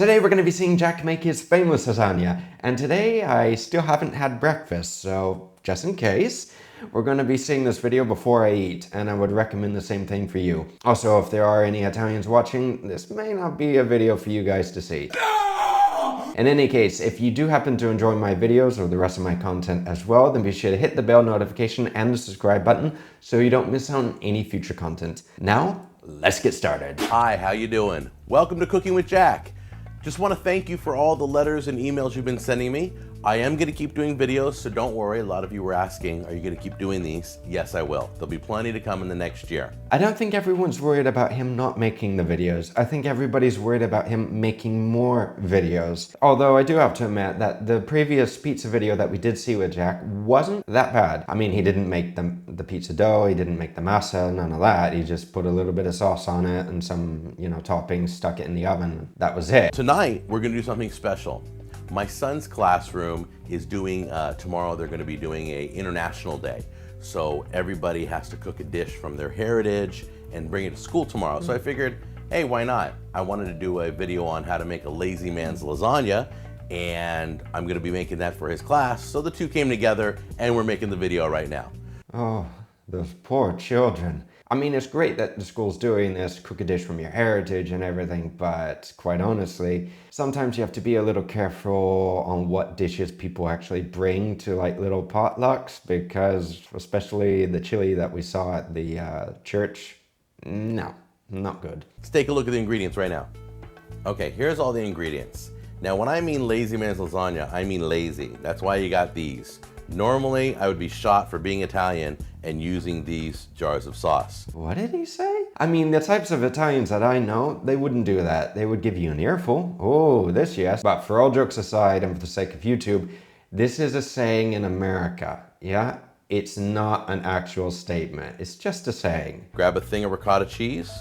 Today we're going to be seeing Jack make his famous lasagna, and today I still haven't had breakfast, so just in case, we're going to be seeing this video before I eat, and I would recommend the same thing for you. Also, if there are any Italians watching, this may not be a video for you guys to see. In any case, if you do happen to enjoy my videos or the rest of my content as well, then be sure to hit the bell notification and the subscribe button so you don't miss out on any future content. Now, let's get started. Hi, how you doing? Welcome to Cooking with Jack. Just want to thank you for all the letters and emails you've been sending me. I am going to keep doing videos, so don't worry. A lot of you were asking, are you going to keep doing these? Yes, I will. There'll be plenty to come in the next year. I don't think everyone's worried about him not making the videos. I think everybody's worried about him making more videos. Although I do have to admit that the previous pizza video that we did see with Jack wasn't that bad. I mean, he didn't make the pizza dough, he didn't make the masa, none of that. He just put a little bit of sauce on it and some, toppings, stuck it in the oven. That was it. Tonight, we're going to do something special. My son's classroom is doing, tomorrow they're going to be doing a international day. So everybody has to cook a dish from their heritage and bring it to school tomorrow. So I figured, hey, why not? I wanted to do a video on how to make a lazy man's lasagna, and I'm going to be making that for his class. So the two came together and we're making the video right now. Oh, those poor children. I mean, it's great that the school's doing this, cook a dish from your heritage and everything, but quite honestly, sometimes you have to be a little careful on what dishes people actually bring to like little potlucks, because especially the chili that we saw at the church, no, not good. Let's take a look at the ingredients right now. Okay, here's all the ingredients. Now, when I mean lazy man's lasagna, I mean lazy. That's why you got these. Normally, I would be shot for being Italian and using these jars of sauce. What did he say? I mean, the types of Italians that I know, they wouldn't do that. They would give you an earful. Oh, this yes. But for all jokes aside, and for the sake of YouTube, this is a saying in America, yeah? It's not an actual statement. It's just a saying. Grab a thing of ricotta cheese.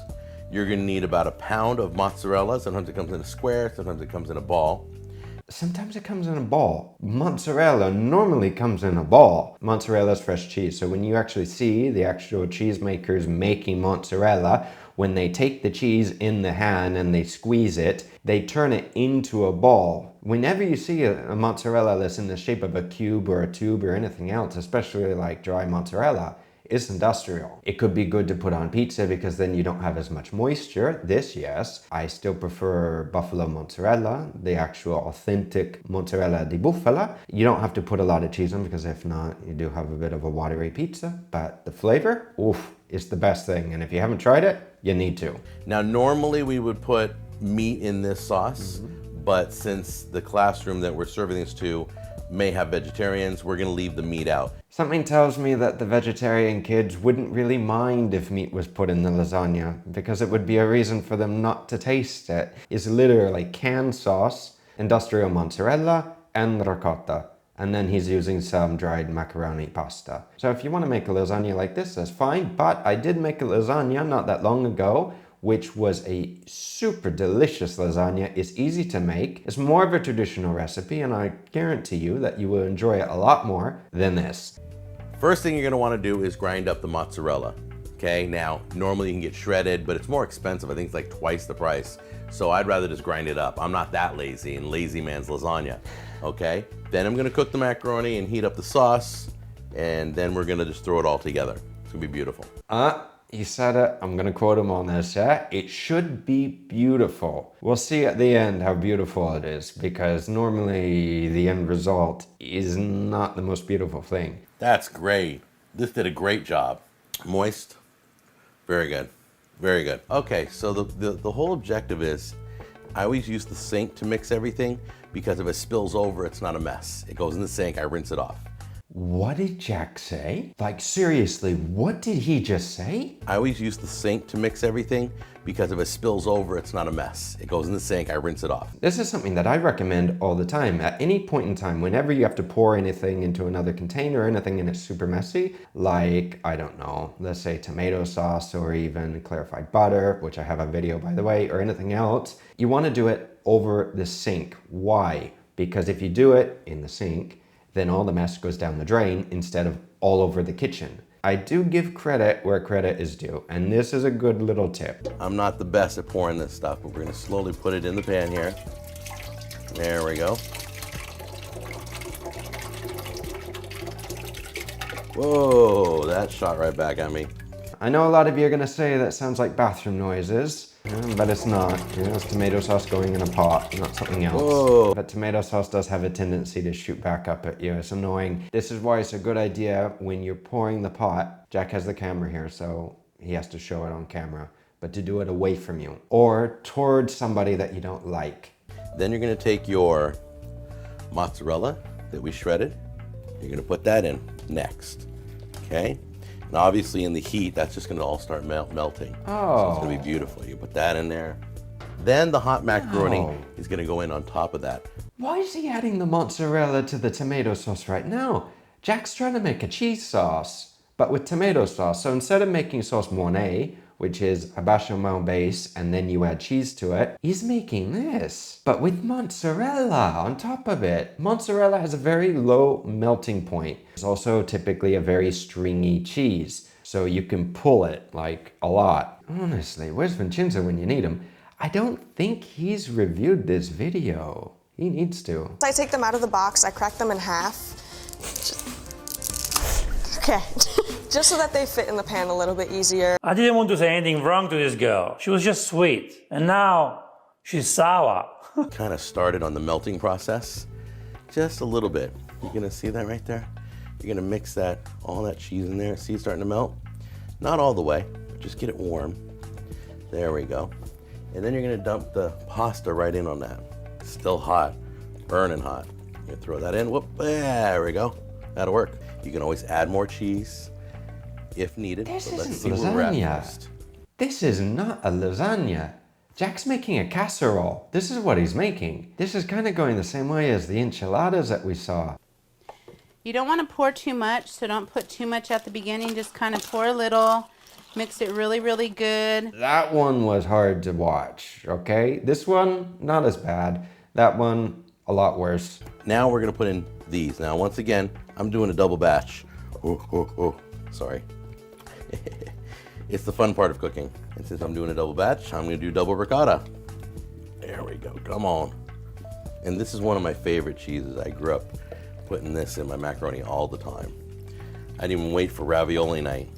You're gonna need about a pound of mozzarella. Sometimes it comes in a square, sometimes it comes in a ball. Sometimes it comes in a ball. Mozzarella normally comes in a ball. Mozzarella is fresh cheese. So when you actually see the actual cheesemakers making mozzarella, when they take the cheese in the hand and they squeeze it, they turn it into a ball. Whenever you see a mozzarella that's in the shape of a cube or a tube or anything else, especially like dry mozzarella, it's industrial. It could be good to put on pizza because then you don't have as much moisture. This, yes. I still prefer buffalo mozzarella, the actual authentic mozzarella di bufala. You don't have to put a lot of cheese on because if not, you do have a bit of a watery pizza. But the flavor, oof, it's the best thing. And if you haven't tried it, you need to. Now, normally we would put meat in this sauce, but since the classroom that we're serving this to may have vegetarians, we're gonna leave the meat out. Something tells me that the vegetarian kids wouldn't really mind if meat was put in the lasagna because it would be a reason for them not to taste it. It's literally canned sauce, industrial mozzarella, and ricotta. And then he's using some dried macaroni pasta. So if you want to make a lasagna like this, that's fine. But I did make a lasagna not that long ago, which was a super delicious lasagna. It's easy to make. It's more of a traditional recipe, and I guarantee you that you will enjoy it a lot more than this. First thing you're gonna wanna do is grind up the mozzarella. Okay, now, normally you can get shredded, but it's more expensive. I think it's like twice the price. So I'd rather just grind it up. I'm not that lazy in lazy man's lasagna. Okay, then I'm gonna cook the macaroni and heat up the sauce, and then we're gonna just throw it all together. It's gonna be beautiful. He said it, I'm gonna quote him on this, yeah? It should be beautiful. We'll see at the end how beautiful it is, because normally the end result is not the most beautiful thing. That's great. This did a great job. Moist, very good, very good. Okay, so the whole objective is, I always use the sink to mix everything, because if it spills over, it's not a mess. It goes in the sink, I rinse it off. What did Jack say? Like seriously, what did he just say? I always use the sink to mix everything because if it spills over, it's not a mess. It goes in the sink, I rinse it off. This is something that I recommend all the time. At any point in time, whenever you have to pour anything into another container, anything and it's super messy, like, I don't know, let's say tomato sauce or even clarified butter, which I have a video by the way, or anything else, you want to do it over the sink. Why? Because if you do it in the sink, then all the mess goes down the drain instead of all over the kitchen. I do give credit where credit is due, and this is a good little tip. I'm not the best at pouring this stuff, but we're gonna slowly put it in the pan here. There we go. Whoa, that shot right back at me. I know a lot of you are going to say that sounds like bathroom noises, but it's not. You know, it's tomato sauce going in a pot, not something else. Whoa. But tomato sauce does have a tendency to shoot back up at you. It's annoying. This is why it's a good idea when you're pouring the pot. Jack has the camera here, so he has to show it on camera, but to do it away from you or towards somebody that you don't like. Then you're going to take your mozzarella that we shredded. You're going to put that in next. Okay? And obviously in the heat, that's just going to all start melting. Oh. So it's going to be beautiful. You put that in there. Then the hot macaroni is going to go in on top of that. Why is he adding the mozzarella to the tomato sauce right now? Jack's trying to make a cheese sauce, but with tomato sauce. So instead of making sauce Mornay, which is a bechamel base, and then you add cheese to it, he's making this, but with mozzarella on top of it. Mozzarella has a very low melting point. It's also typically a very stringy cheese, so you can pull it like a lot. Honestly, where's Vincenzo when you need him? I don't think he's reviewed this video. He needs to. I take them out of the box, I crack them in half. Okay. Just so that they fit in the pan a little bit easier. I didn't want to say anything wrong to this girl. She was just sweet. And now she's sour. Kind of started on the melting process. Just a little bit. You're going to see that right there? You're going to mix that, all that cheese in there. See it starting to melt? Not all the way, but just get it warm. There we go. And then you're going to dump the pasta right in on that. Still hot, burning hot. You're going to throw that in. Whoop, there we go. That'll work. You can always add more cheese if needed. This Let's isn't see where we're at lasagna. first. This is not a lasagna. Jack's making a casserole. This is what he's making. This is kind of going the same way as the enchiladas that we saw. You don't want to pour too much, so don't put too much at the beginning. Just kind of pour a little. Mix it really, really good. That one was hard to watch, okay? This one, not as bad. That one, a lot worse. Now we're going to put in these. Now, once again, I'm doing a double batch. Sorry. It's the fun part of cooking. And since I'm doing a double batch, I'm going to do double ricotta. There we go. Come on. And this is one of my favorite cheeses. I grew up putting this in my macaroni all the time. I didn't even wait for ravioli night.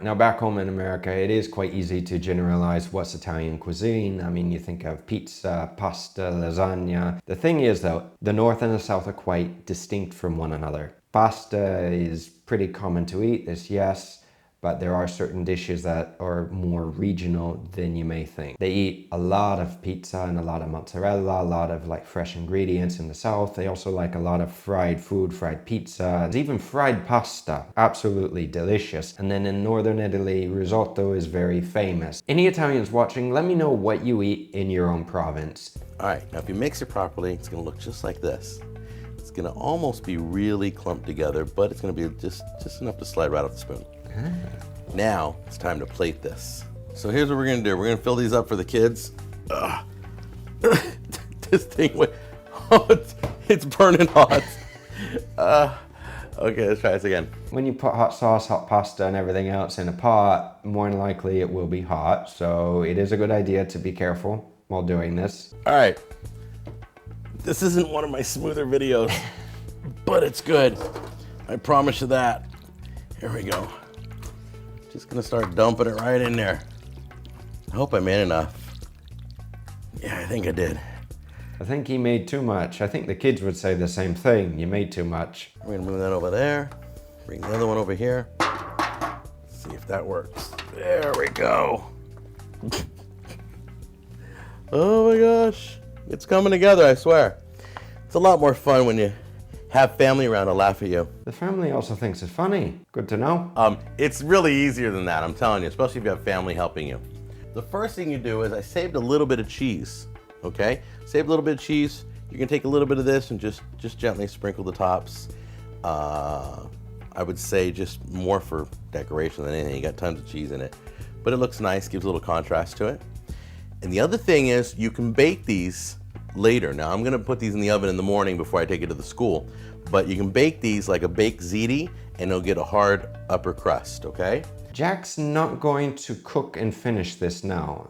Now back home in America, it is quite easy to generalize what's Italian cuisine. I mean, you think of pizza, pasta, lasagna. The thing is though, the North and the South are quite distinct from one another. Pasta is pretty common to eat, this yes, but there are certain dishes that are more regional than you may think. They eat a lot of pizza and a lot of mozzarella, a lot of like fresh ingredients in the South. They also like a lot of fried food, fried pizza, and even fried pasta. Absolutely delicious. And then in Northern Italy, risotto is very famous. Any Italians watching, let me know what you eat in your own province. All right, now if you mix it properly, it's going to look just like this. It's going to almost be really clumped together, but it's going to be just enough to slide right off the spoon. Now it's time to plate this. So here's what we're gonna do. We're gonna fill these up for the kids. This thing, it's burning hot. Okay, let's try this again. When you put hot sauce, hot pasta, and everything else in a pot, more than likely it will be hot. So it is a good idea to be careful while doing this. All right. This isn't one of my smoother videos, but it's good. I promise you that. Here we go. Just gonna start dumping it right in there. I hope I made enough. Yeah, I think I did. I think he made too much. I think the kids would say the same thing. You made too much. We're gonna move that over there. Bring the other one over here. See if that works. There we go. Oh my gosh. It's coming together, I swear. It's a lot more fun when you have family around to laugh at you. The family also thinks it's funny. Good to know. It's really easier than that, I'm telling you, especially if you have family helping you. The first thing you do is I saved a little bit of cheese, okay? Save a little bit of cheese. You can take a little bit of this and just gently sprinkle the tops. I would say just more for decoration than anything. You got tons of cheese in it. But it looks nice, gives a little contrast to it. And the other thing is you can bake these later. Now I'm gonna put these in the oven in the morning before I take it to the school, but you can bake these like a baked ziti and it'll get a hard upper crust, okay? Jack's not going to cook and finish this now.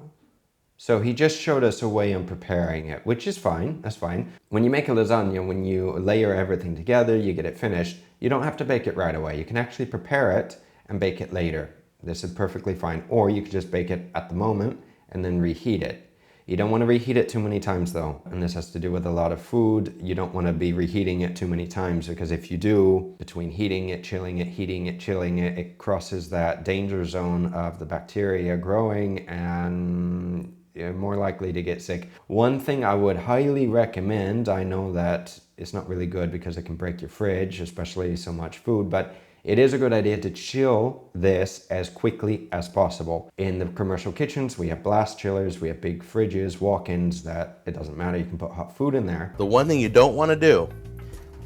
So he just showed us a way on preparing it, which is fine, that's fine. When you make a lasagna, when you layer everything together, you get it finished, you don't have to bake it right away. You can actually prepare it and bake it later. This is perfectly fine. Or you could just bake it at the moment and then reheat it. You don't want to reheat it too many times though, and this has to do with a lot of food. You don't want to be reheating it too many times, because if you do, between heating it, chilling it, heating it, chilling it, it crosses that danger zone of the bacteria growing and you're more likely to get sick. One thing I would highly recommend, I know that it's not really good because it can break your fridge, especially so much food, but it is a good idea to chill this as quickly as possible. In the commercial kitchens, we have blast chillers, we have big fridges, walk-ins that it doesn't matter, you can put hot food in there. The one thing you don't want to do,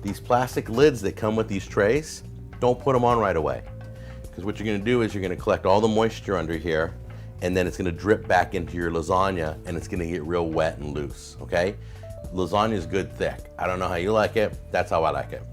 these plastic lids that come with these trays, don't put them on right away. Because what you're going to do is you're going to collect all the moisture under here, and then it's going to drip back into your lasagna, and it's going to get real wet and loose, okay? Lasagna is good thick. I don't know how you like it, that's how I like it.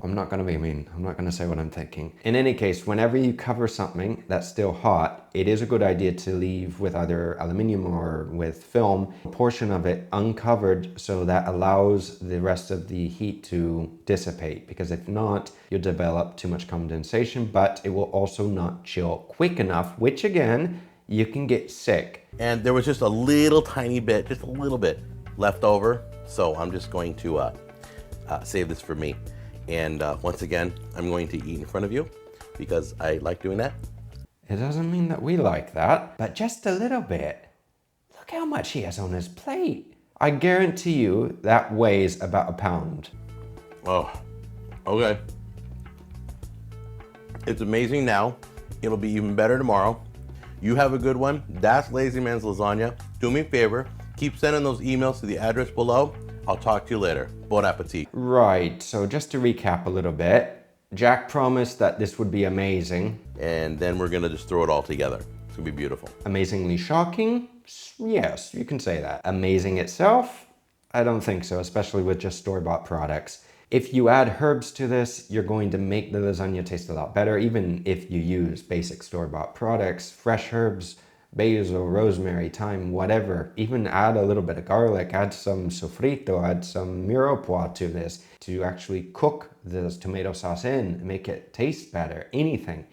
I'm not gonna be mean. I'm not gonna say what I'm thinking. In any case, whenever you cover something that's still hot, it is a good idea to leave with either aluminium or with film, a portion of it uncovered so that allows the rest of the heat to dissipate. Because if not, you'll develop too much condensation, but it will also not chill quick enough, which again, you can get sick. And there was just a little tiny bit, just a little bit left over. So I'm just going to save this for me. And once again, I'm going to eat in front of you because I like doing that. It doesn't mean that we like that, but just a little bit. Look how much he has on his plate. I guarantee you that weighs about a pound. Oh, okay. It's amazing now. It'll be even better tomorrow. You have a good one. That's Lazy Man's Lasagna. Do me a favor, keep sending those emails to the address below. I'll talk to you later. Bon appetit. Right, so just to recap a little bit, Jack promised that this would be amazing. And then we're gonna just throw it all together. It's gonna be beautiful. Amazingly shocking? Yes, you can say that. Amazing itself? I don't think so, especially with just store-bought products. If you add herbs to this, you're going to make the lasagna taste a lot better, even if you use basic store-bought products, fresh herbs, basil, rosemary, thyme, whatever. Even add a little bit of garlic, add some sofrito, add some mirepoix to this to actually cook this tomato sauce in, make it taste better, anything.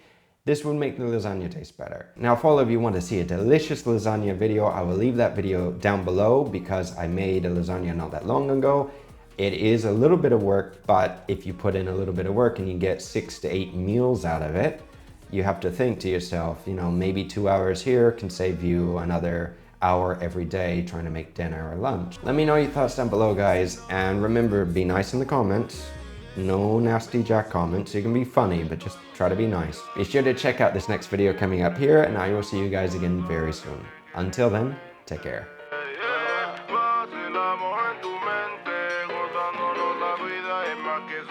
This would make the lasagna taste better. Now, if all of you want to see a delicious lasagna video, I will leave that video down below because I made a lasagna not that long ago. It is a little bit of work, but if you put in a little bit of work and you get 6 to 8 meals out of it, you have to think to yourself, you know, maybe 2 hours here can save you another hour every day trying to make dinner or lunch. Let me know your thoughts down below, guys, and remember, be nice in the comments. No nasty Jack comments. You can be funny, but just try to be nice. Be sure to check out this next video coming up here, and I will see you guys again very soon. Until then, take care. Que